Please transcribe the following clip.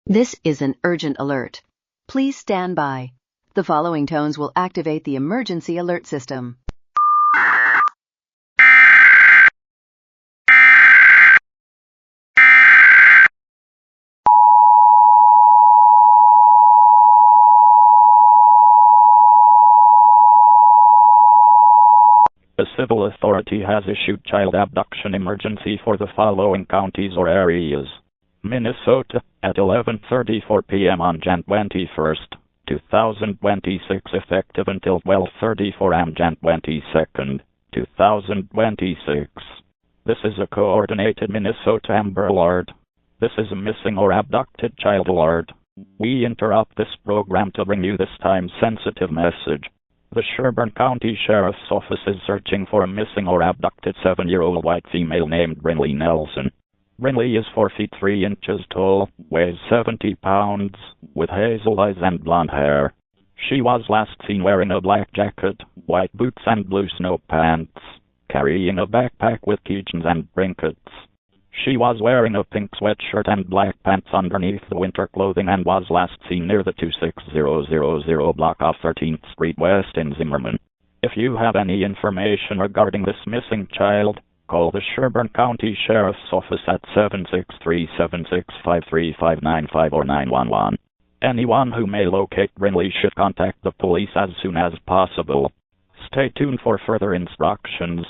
This is an urgent alert. Please stand by. The following tones will activate the emergency alert system. A civil authority has issued child abduction emergency for the following counties or areas. Minnesota, at 11:34 p.m. on Jan 21st, 2026, effective until 12:34 am Jan 22nd, 2026. This is a coordinated Minnesota Amber Alert. This is a missing or abducted child alert. We interrupt this program to bring you this time-sensitive message. The Sherburne County Sheriff's Office is searching for a missing or abducted 7-year-old white female named Brinley Nelson. Brinley is 4 feet 3 inches tall, weighs 70 pounds, with hazel eyes and blonde hair. She was last seen wearing a black jacket, white boots and blue snow pants, carrying a backpack with keychains and trinkets. She was wearing a pink sweatshirt and black pants underneath the winter clothing and was last seen near the 26000 block of 13th Street West in Zimmerman. If you have any information regarding this missing child, call the Sherburne County Sheriff's Office at 763-765-3595 or 911. Anyone who may locate Brinley should contact the police as soon as possible. Stay tuned for further instructions.